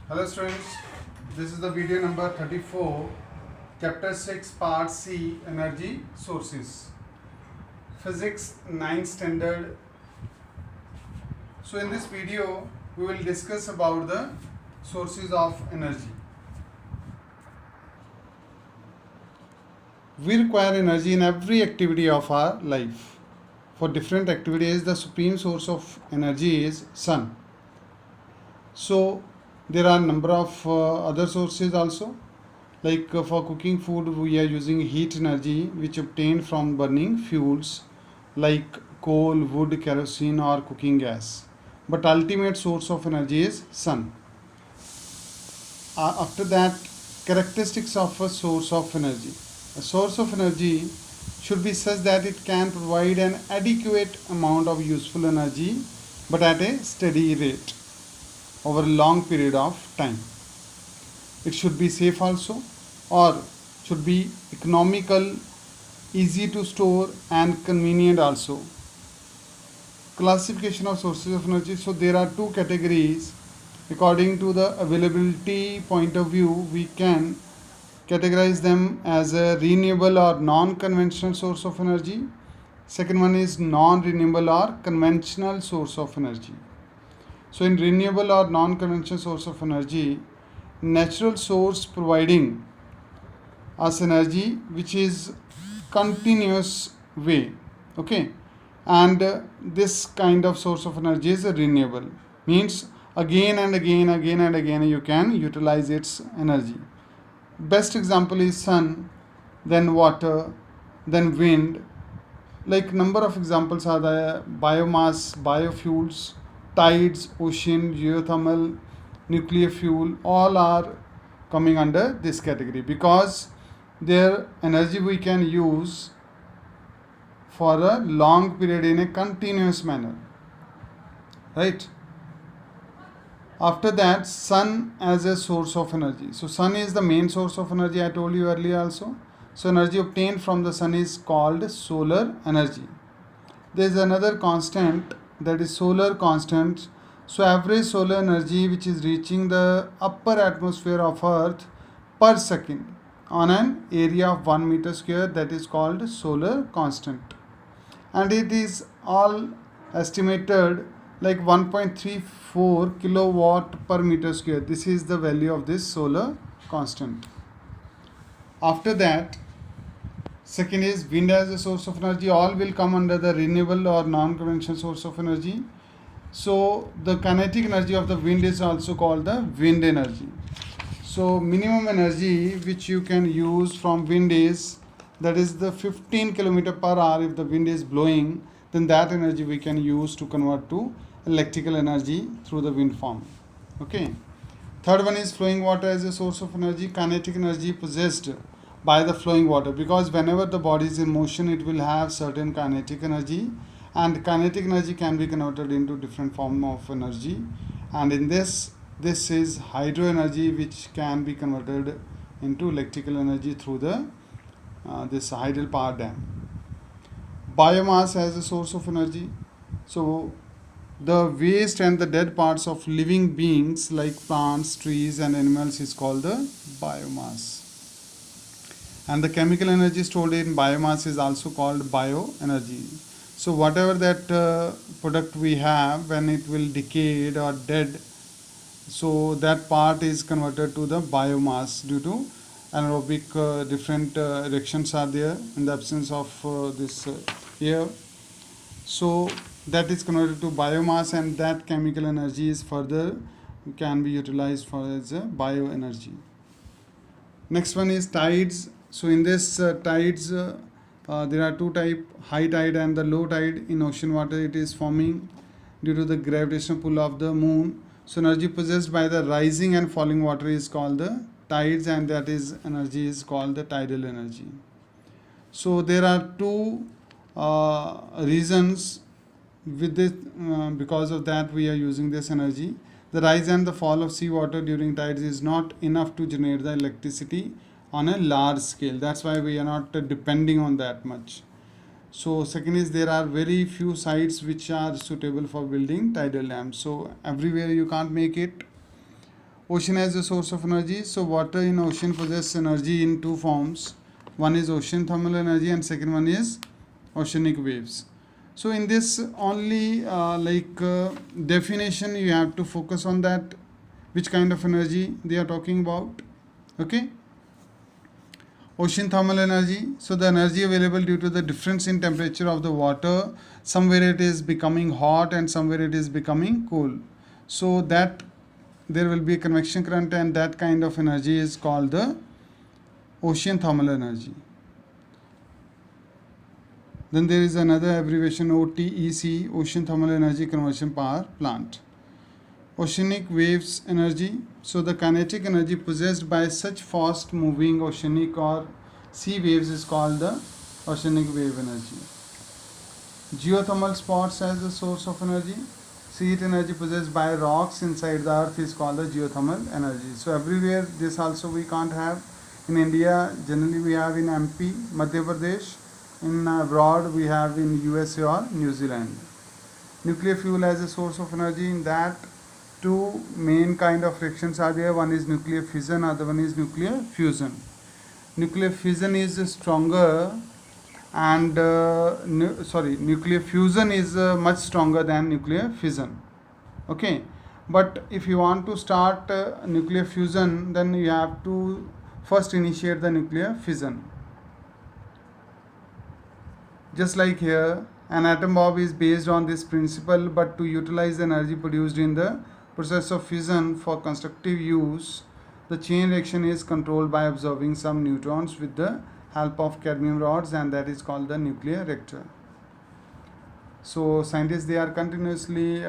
Hello students, this is the video number 34, chapter 6, part C, energy sources, physics 9 standard. So in this video we will discuss about the sources of energy. We require energy in every activity of our life. For different activities, the supreme source of energy is sun. So there are number of other sources also, like for cooking food we are using heat energy which obtained from burning fuels like coal, wood, kerosene or cooking gas, but ultimate source of energy is sun. After that, characteristics of a source of energy. A source of energy should be such that it can provide an adequate amount of useful energy but at a steady rate over a long period of time. It should be safe also, or should be economical, easy to store and convenient also. Classification of sources of energy. So there are two categories. According to the availability point of view, we can categorize them as a renewable or non-conventional source of energy. Second one is non-renewable or conventional source of energy. So in renewable or non-conventional source of energy, natural source providing us energy which is continuous way, okay, and this kind of source of energy is renewable, means again and again you can utilize its energy. Best example is sun, then water, then wind. Like number of examples are the biomass, biofuels, tides, ocean, geothermal, nuclear fuel, all are coming under this category because their energy we can use for a long period in a continuous manner, right? After that, sun as a source of energy. So sun is the main source of energy, I told you earlier also. So energy obtained from the sun is called solar energy. There is another constant, that is solar constant. So average solar energy which is reaching the upper atmosphere of earth per second on an area of 1 meter square, that is called solar constant, and it is all estimated like 1.34 kilowatt per meter square. This is the value of this solar constant. After that, second is wind as a source of energy. All will come under the renewable or non-conventional source of energy. So the kinetic energy of the wind is also called the wind energy. So minimum energy which you can use from wind is, that is the 15 kilometer per hour. If the wind is blowing, then that energy we can use to convert to electrical energy through the wind farm. Okay. Third one is flowing water as a source of energy. Kinetic energy possessed by the flowing water, because whenever the body is in motion it will have certain kinetic energy, and kinetic energy can be converted into different form of energy, and in this is hydro energy which can be converted into electrical energy through the this hydel power dam. Biomass as a source of energy. So the waste and the dead parts of living beings like plants, trees and animals is called the biomass. And the chemical energy stored in biomass is also called bioenergy. So whatever that product we have, when it will decay or dead, so that part is converted to the biomass due to anaerobic different reactions are there in the absence of this air. So that is converted to biomass, and that chemical energy is further can be utilized for as a bioenergy. Next one is tides. So in this tides there are two type, high tide and the low tide. In ocean water it is forming due to the gravitational pull of the moon. So energy possessed by the rising and falling water is called the tides, and that is energy is called the tidal energy. So there are two reasons with this, because of that we are using this energy. The rise and the fall of seawater during tides is not enough to generate the electricity on a large scale. That's why we are not depending on that much. So second is there are very few sites which are suitable for building tidal dams. So everywhere you can't make it. Ocean as a source of energy. So water in ocean possesses energy in two forms. One is ocean thermal energy and second one is oceanic waves. So in this only definition, you have to focus on that, which kind of energy they are talking about. Okay. Ocean thermal energy. So the energy available due to the difference in temperature of the water. Somewhere it is becoming hot and somewhere it is becoming cool. So that there will be a convection current, and that kind of energy is called the ocean thermal energy. Then there is another abbreviation OTEC, Ocean Thermal Energy Conversion Power Plant. Oceanic waves energy. So the kinetic energy possessed by such fast moving oceanic or sea waves is called the oceanic wave energy. Geothermal spots as the source of energy. Heat energy possessed by rocks inside the earth is called the geothermal energy. So everywhere this also we can't have. In India generally we have in MP, Madhya Pradesh. In abroad we have in USA or New Zealand. Nuclear fuel as a source of energy. In that two main kind of reactions are there. One is nuclear fission, other one is nuclear fusion. Nuclear fission is stronger and nuclear fusion is much stronger than nuclear fission. Okay, but if you want to start nuclear fusion, then you have to first initiate the nuclear fission. Just like here, an atom bomb is based on this principle, but to utilize the energy produced in the process of fission for constructive use, the chain reaction is controlled by observing some neutrons with the help of cadmium rods, and that is called the nuclear reactor. So scientists, they are continuously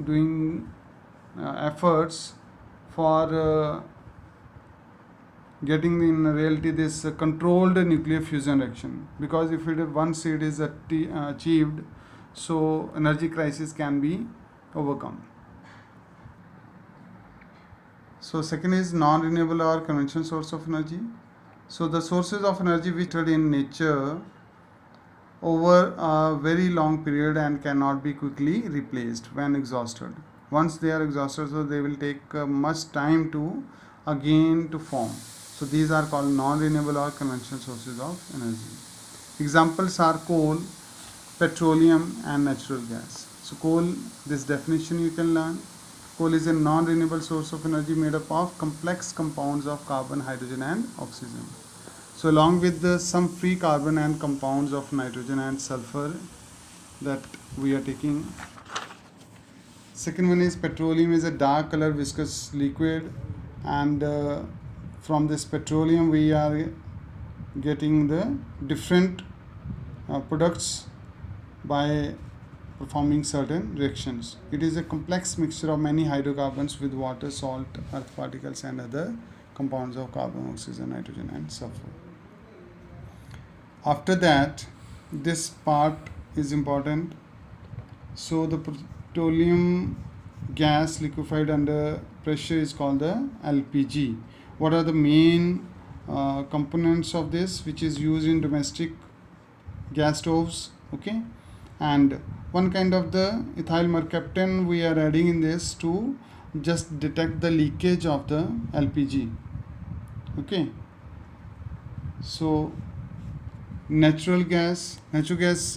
doing efforts for getting in reality this controlled nuclear fusion reaction, because if it once it is achieved, so energy crisis can be overcome. So second is non-renewable or conventional source of energy. So the sources of energy which are in nature over a very long period and cannot be quickly replaced when exhausted. Once they are exhausted, so they will take much time to again to form. So these are called non-renewable or conventional sources of energy. Examples are coal, petroleum and natural gas. So coal, this definition you can learn. Coal is a non-renewable source of energy made up of complex compounds of carbon, hydrogen and oxygen. So along with some free carbon and compounds of nitrogen and sulfur that we are taking. Second one is petroleum is a dark color viscous liquid, and from this petroleum we are getting the different products by performing certain reactions. It is a complex mixture of many hydrocarbons with water, salt, earth particles and other compounds of carbon, oxygen, nitrogen and sulfur. After that, this part is important. So the petroleum gas liquefied under pressure is called the LPG. What are the main components of this, which is used in domestic gas stoves? Okay, and one kind of the ethyl mercaptan we are adding in this to just detect the leakage of the LPG. Okay, so natural gas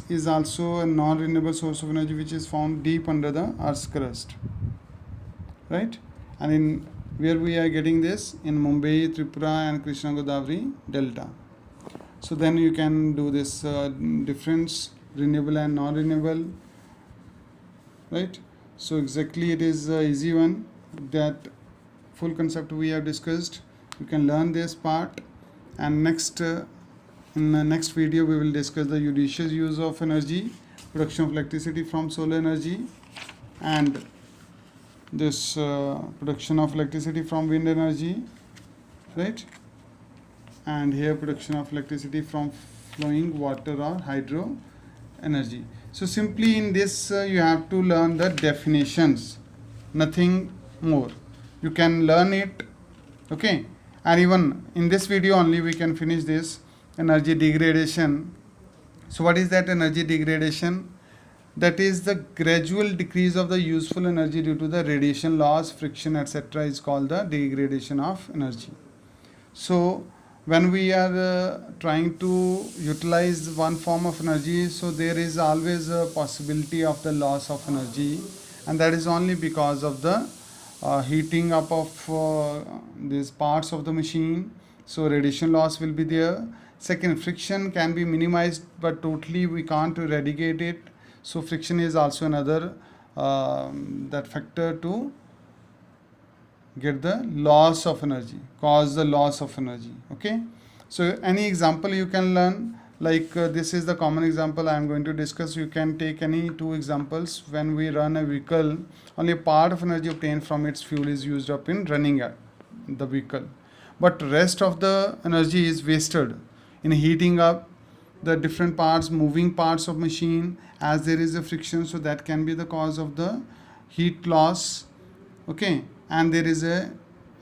is also a non-renewable source of energy which is found deep under the earth's crust, right? And in where we are getting this in Mumbai, Tripura and Krishna Godavari Delta. So then you can do this difference, renewable and non-renewable, right? So exactly it is easy one. That full concept we have discussed. You can learn this part, and next in the next video we will discuss the judicious use of energy, production of electricity from solar energy, and this production of electricity from wind energy, right? And here production of electricity from flowing water or hydro energy. So simply in this you have to learn the definitions, nothing more. You can learn it, okay? And even in this video only we can finish this energy degradation. So what is that energy degradation? that is the gradual decrease of the useful energy due to the radiation loss, friction, etc., is called the degradation of energy. So when we are trying to utilize one form of energy, so there is always a possibility of the loss of energy, and that is only because of the heating up of these parts of the machine. So radiation loss will be there. Second, friction can be minimized, but totally we can't eradicate it. So friction is also another that factor to get the loss of energy, cause the loss of energy. Okay, so any example you can learn, like this is the common example I am going to discuss. You can take any two examples. When we run a vehicle, only a part of energy obtained from its fuel is used up in running the vehicle, but rest of the energy is wasted in heating up the different parts, moving parts of machine, as there is a friction, so that can be the cause of the heat loss. Okay, and there is a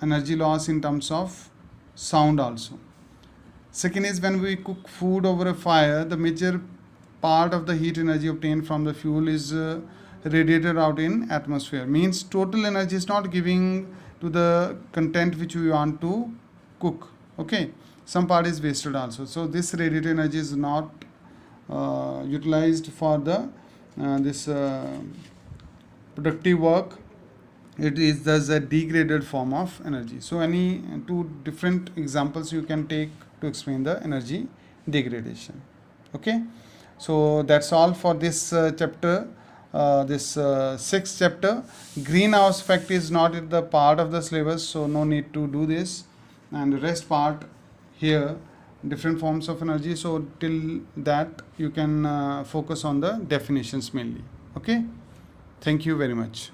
energy loss in terms of sound also. Second is when we cook food over a fire, the major part of the heat energy obtained from the fuel is radiated out in atmosphere. Means total energy is not giving to the content which we want to cook. Okay, some part is wasted also. So this radiated energy is not utilized for the this productive work. It is thus a degraded form of energy. So any two different examples you can take to explain the energy degradation. Okay, so that's all for this chapter, this sixth chapter. Greenhouse effect is not in the part of the syllabus, so no need to do this. And the rest part here, different forms of energy, so till that you can focus on the definitions mainly. Okay, thank you very much.